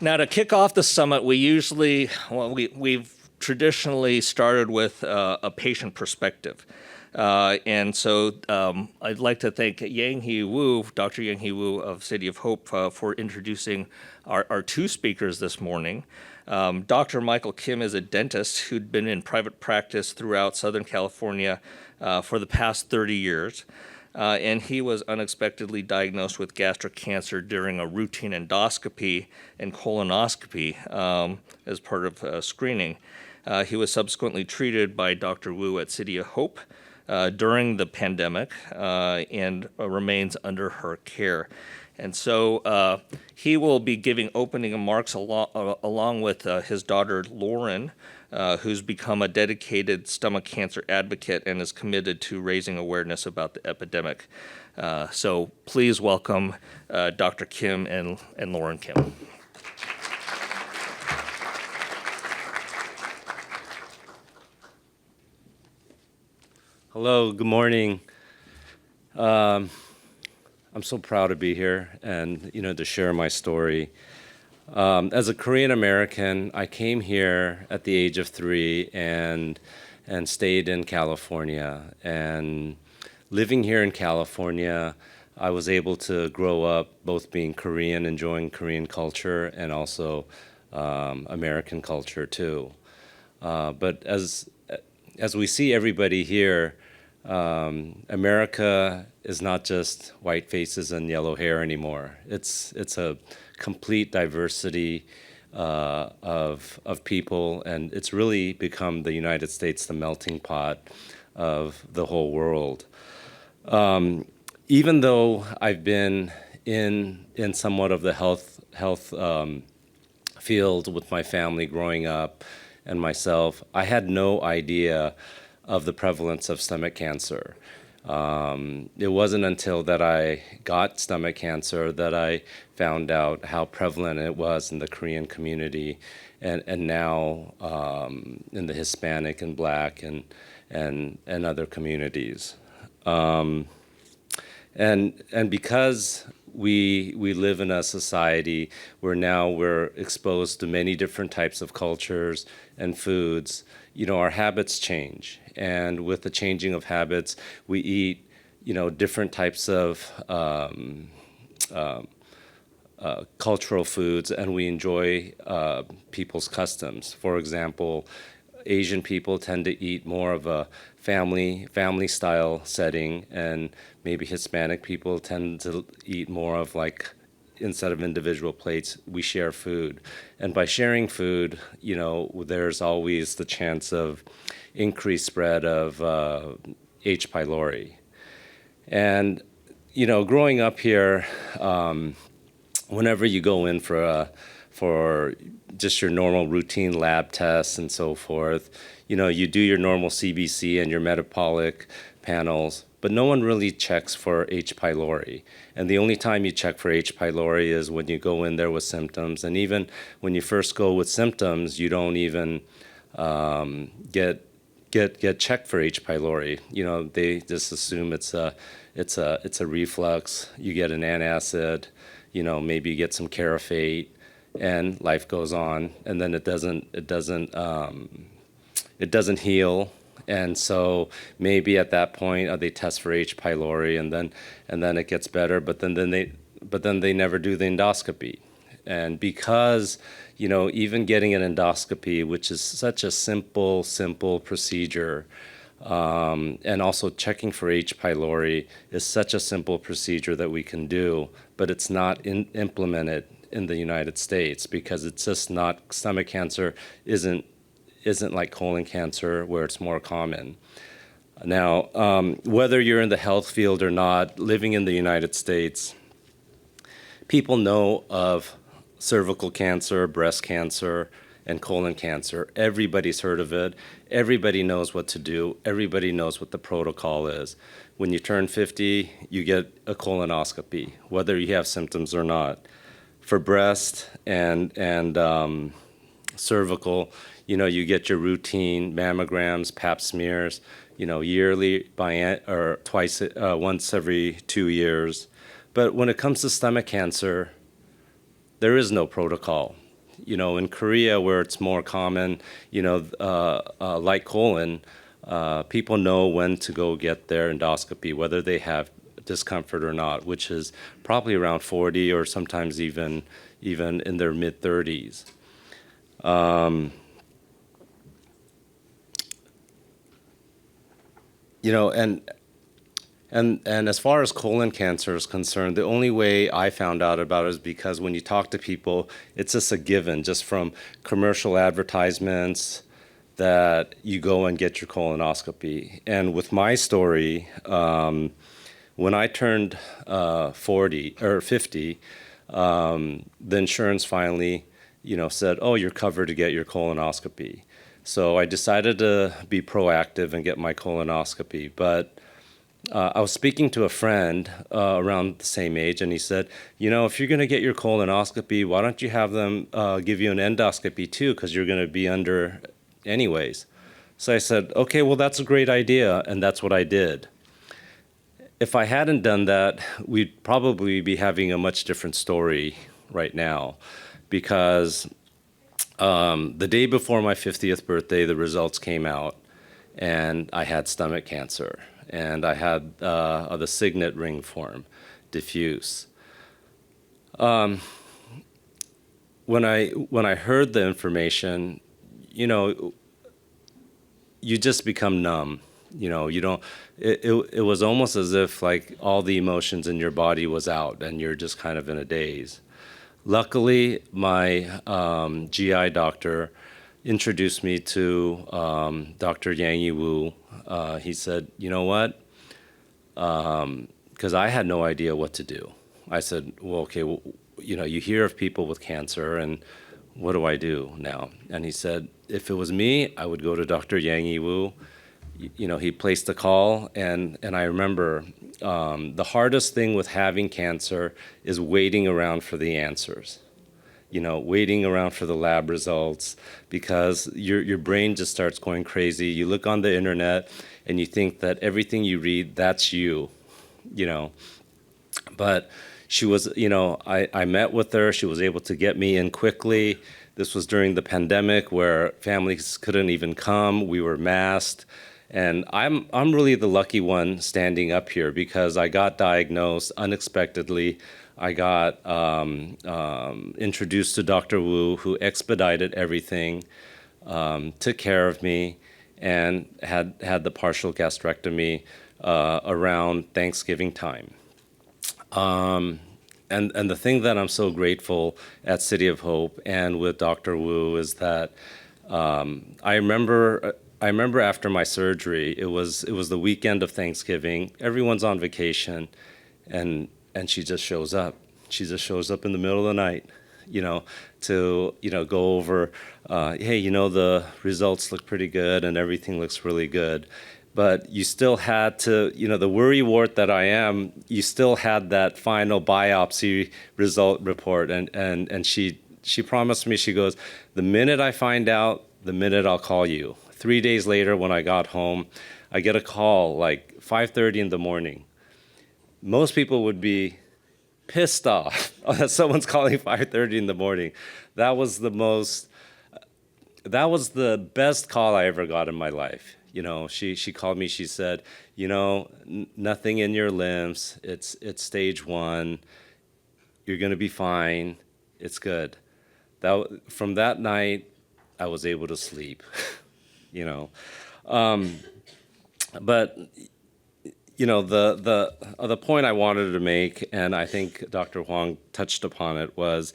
Now, to kick off the summit, we've traditionally started with a patient perspective. And so I'd like to thank Yang-Hee Wu, Dr. Yang-Hee Wu of City of Hope for introducing our two speakers this morning. Dr. Michael Kim is a dentist who'd been in private practice throughout Southern California for the past 30 years. And he was unexpectedly diagnosed with gastric cancer during a routine endoscopy and colonoscopy as part of screening. He was subsequently treated by Dr. Wu at City of Hope during the pandemic and remains under her care. And so he will be giving opening remarks along with his daughter, Lauren, who's become a dedicated stomach cancer advocate and is committed to raising awareness about the epidemic. So please welcome Dr. Kim and Lauren Kim. Hello, good morning. I'm so proud to be here and to share my story. As a Korean American, I came here at the age of 3 and stayed in California. And living here in California, I was able to grow up both being Korean, enjoying Korean culture, and also American culture too. But as we see everybody here, America is not just white faces and yellow hair anymore. It's a complete diversity of people, and it's really become the United States, the melting pot of the whole world. Even though I've been in somewhat of the health field with my family growing up and myself, I had no idea of the prevalence of stomach cancer. It wasn't until that I got stomach cancer that I found out how prevalent it was in the Korean community and now in the Hispanic and Black and other communities. And because we live in a society where now we're exposed to many different types of cultures and foods, our habits change. And with the changing of habits, we eat, different types of cultural foods, and we enjoy people's customs. For example, Asian people tend to eat more of a family style setting, and maybe Hispanic people tend to eat more of like, instead of individual plates, we share food. And by sharing food, there's always the chance of increased spread of H. pylori. And, growing up here, whenever you go in for just your normal routine lab tests and so forth, you do your normal CBC and your metabolic panels, but no one really checks for H. pylori. And the only time you check for H. pylori is when you go in there with symptoms. And even when you first go with symptoms, you don't even get checked for H. pylori. They just assume it's a reflux. You get an antacid, maybe you get some Carafate, and life goes on. And then it doesn't heal. And so maybe at that point they test for H. pylori, and then it gets better. But then they never do the endoscopy. And because even getting an endoscopy, which is such a simple procedure, and also checking for H. pylori is such a simple procedure that we can do, but it's not implemented in the United States because it's just not, stomach cancer isn't like colon cancer where it's more common. Now, whether you're in the health field or not, living in the United States, people know of cervical cancer, breast cancer, and colon cancer. Everybody's heard of it. Everybody knows what to do. Everybody knows what the protocol is. When you turn 50, you get a colonoscopy, whether you have symptoms or not. For breast and cervical, you get your routine mammograms, pap smears, yearly or once every 2 years. But when it comes to stomach cancer, there is no protocol. In Korea, where it's more common, like colon, people know when to go get their endoscopy, whether they have discomfort or not, which is probably around 40 or sometimes even in their mid 30s. And as far as colon cancer is concerned, the only way I found out about it is because when you talk to people, it's just a given, just from commercial advertisements, that you go and get your colonoscopy. And with my story, when I turned 40 or 50, the insurance finally, said, "Oh, you're covered to get your colonoscopy." So I decided to be proactive and get my colonoscopy. But I was speaking to a friend around the same age, and he said, if you're going to get your colonoscopy, why don't you have them give you an endoscopy too, because you're going to be under anyways. So I said, okay, well, that's a great idea, and that's what I did. If I hadn't done that, we'd probably be having a much different story right now, because the day before my 50th birthday, the results came out, and I had stomach cancer. And I had the signet ring form, diffuse. When I heard the information, you just become numb. You don't. It was almost as if like all the emotions in your body was out, and you're just kind of in a daze. Luckily, my GI doctor introduced me to Dr. Yang Wu. He said, "You know what?" Because I had no idea what to do. I said, "Well, okay, well, you hear of people with cancer, and what do I do now?" And he said, "If it was me, I would go to Dr. Yang Wu." He placed a call, and I remember the hardest thing with having cancer is waiting around for the answers. Waiting around for the lab results, because your brain just starts going crazy. You look on the internet and you think that everything you read, that's you. But she was, I met with her. She was able to get me in quickly. This was during the pandemic where families couldn't even come. We were masked. And I'm really the lucky one standing up here, because I got diagnosed unexpectedly. I got introduced to Dr. Wu, who expedited everything, took care of me, and had the partial gastrectomy around Thanksgiving time. And the thing that I'm so grateful at City of Hope and with Dr. Wu is that I remember after my surgery, it was the weekend of Thanksgiving. Everyone's on vacation, and she just shows up. She just shows up in the middle of the night, to go over. Hey, the results look pretty good, and everything looks really good. But you still had to, the worrywart that I am, you still had that final biopsy result report. And she promised me, she goes, "The minute I find out, the minute I'll call you." 3 days later, when I got home, I get a call like 5:30 in the morning. Most people would be pissed off that someone's calling 5:30 in the morning. That was the best call I ever got in my life. She called me. She said, nothing in your limbs. It's stage 1. You're gonna be fine. It's good. From that night, I was able to sleep. But the point I wanted to make, and I think Dr. Huang touched upon it, was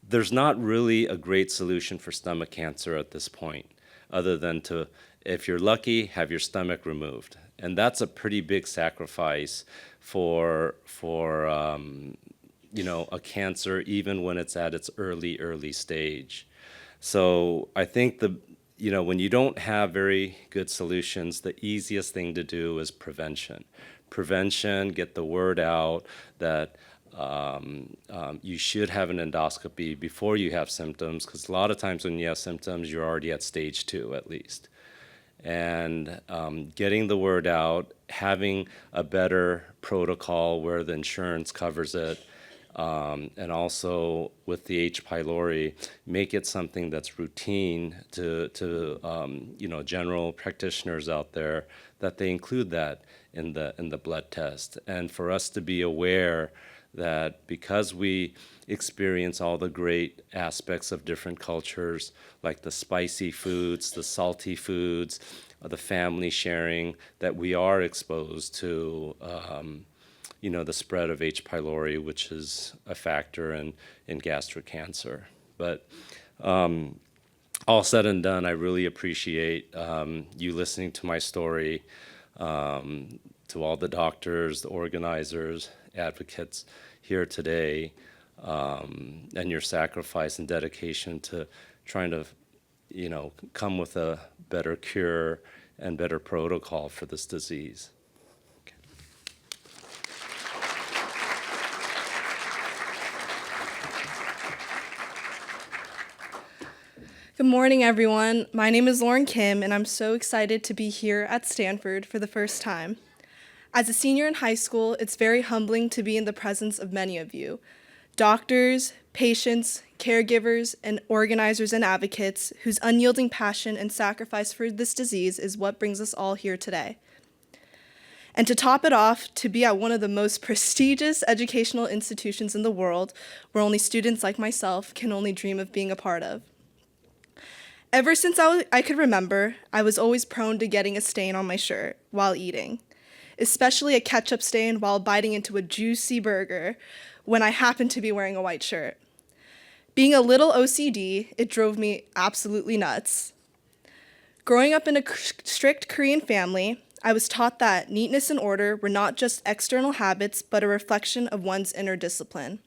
there's not really a great solution for stomach cancer at this point, other than to, if you're lucky, have your stomach removed. And that's a pretty big sacrifice for a cancer, even when it's at its early stage. So I think when you don't have very good solutions, the easiest thing to do is prevention. Prevention, get the word out that you should have an endoscopy before you have symptoms, because a lot of times when you have symptoms, you're already at stage 2 at least. And getting the word out, having a better protocol where the insurance covers it, and also with the H. pylori, make it something that's routine to general practitioners out there, that they include that in the blood test, and for us to be aware that because we experience all the great aspects of different cultures, like the spicy foods, the salty foods, the family sharing, that we are exposed to the spread of H. pylori, which is a factor in gastric cancer. But all said and done, I really appreciate you listening to my story, to all the doctors, the organizers, advocates here today, and your sacrifice and dedication to trying to, come with a better cure and better protocol for this disease. Good morning, everyone. My name is Lauren Kim, and I'm so excited to be here at Stanford for the first time. As a senior in high school, it's very humbling to be in the presence of many of you, doctors, patients, caregivers, and organizers and advocates whose unyielding passion and sacrifice for this disease is what brings us all here today. And to top it off, to be at one of the most prestigious educational institutions in the world, where only students like myself can only dream of being a part of. Ever since I could remember, I was always prone to getting a stain on my shirt while eating, especially a ketchup stain while biting into a juicy burger when I happened to be wearing a white shirt. Being a little OCD, it drove me absolutely nuts. Growing up in a strict Korean family, I was taught that neatness and order were not just external habits, but a reflection of one's inner discipline.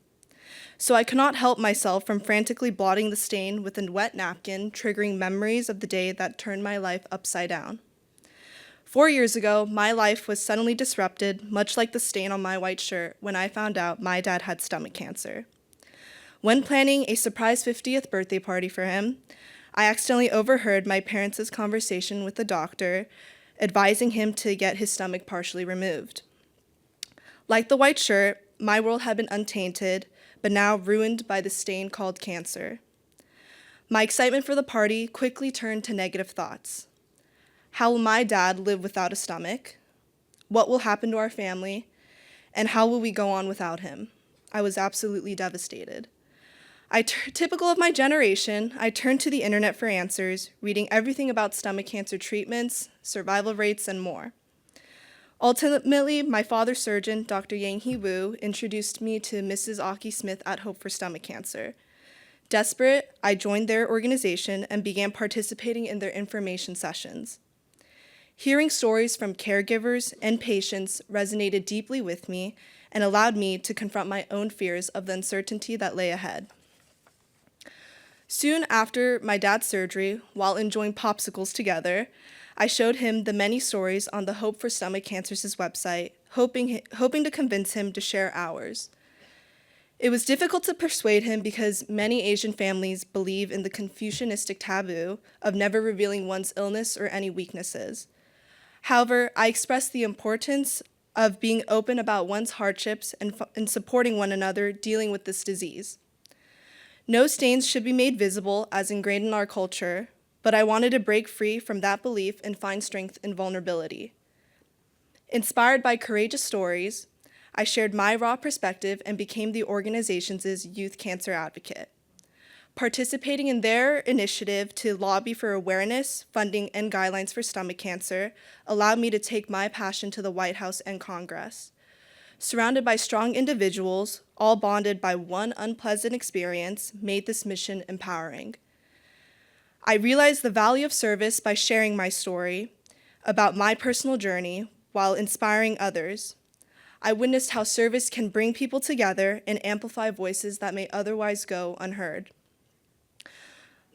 So I could not help myself from frantically blotting the stain with a wet napkin, triggering memories of the day that turned my life upside down. 4 years ago, my life was suddenly disrupted, much like the stain on my white shirt, when I found out my dad had stomach cancer. When planning a surprise 50th birthday party for him, I accidentally overheard my parents' conversation with the doctor, advising him to get his stomach partially removed. Like the white shirt, my world had been untainted, but now ruined by the stain called cancer. My excitement for the party quickly turned to negative thoughts. How will my dad live without a stomach? What will happen to our family? And how will we go on without him? I was absolutely devastated. Typical of my generation, I turned to the internet for answers, reading everything about stomach cancer treatments, survival rates, and more. Ultimately, my father's surgeon, Dr. Yang Hee Woo, introduced me to Mrs. Aki Smith at Hope for Stomach Cancer. Desperate, I joined their organization and began participating in their information sessions. Hearing stories from caregivers and patients resonated deeply with me and allowed me to confront my own fears of the uncertainty that lay ahead. Soon after my dad's surgery, while enjoying popsicles together, I showed him the many stories on the Hope for Stomach Cancer's website, hoping to convince him to share ours. It was difficult to persuade him because many Asian families believe in the Confucianistic taboo of never revealing one's illness or any weaknesses. However, I expressed the importance of being open about one's hardships and supporting one another dealing with this disease. No stains should be made visible as ingrained in our culture, but I wanted to break free from that belief and find strength in vulnerability. Inspired by courageous stories, I shared my raw perspective and became the organization's youth cancer advocate. Participating in their initiative to lobby for awareness, funding, and guidelines for stomach cancer allowed me to take my passion to the White House and Congress. Surrounded by strong individuals, all bonded by one unpleasant experience, made this mission empowering. I realized the value of service by sharing my story about my personal journey while inspiring others. I witnessed how service can bring people together and amplify voices that may otherwise go unheard.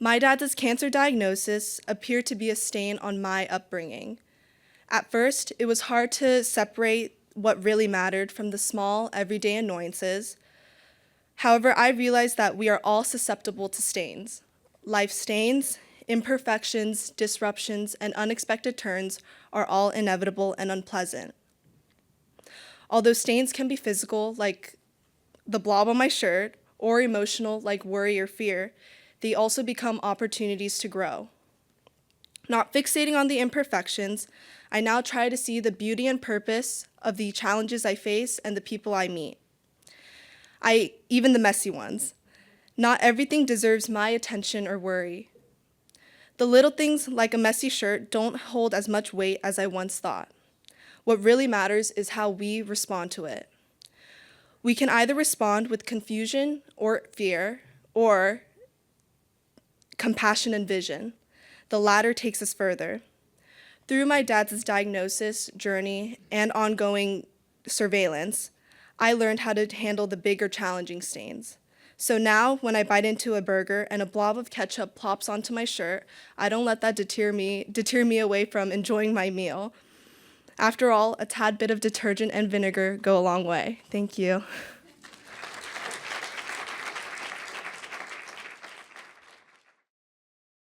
My dad's cancer diagnosis appeared to be a stain on my upbringing. At first, it was hard to separate what really mattered from the small, everyday annoyances. However, I realized that we are all susceptible to stains. Life stains, imperfections, disruptions, and unexpected turns are all inevitable and unpleasant. Although stains can be physical, like the blob on my shirt, or emotional like worry or fear, they also become opportunities to grow. Not fixating on the imperfections, I now try to see the beauty and purpose of the challenges I face and the people I meet. Even the messy ones. Not everything deserves my attention or worry. The little things like a messy shirt don't hold as much weight as I once thought. What really matters is how we respond to it. We can either respond with confusion or fear, or compassion and vision. The latter takes us further. Through my dad's diagnosis, journey, and ongoing surveillance, I learned how to handle the bigger challenging stains. So now, when I bite into a burger and a blob of ketchup plops onto my shirt, I don't let that deter me away from enjoying my meal. After all, a tad bit of detergent and vinegar go a long way. Thank you.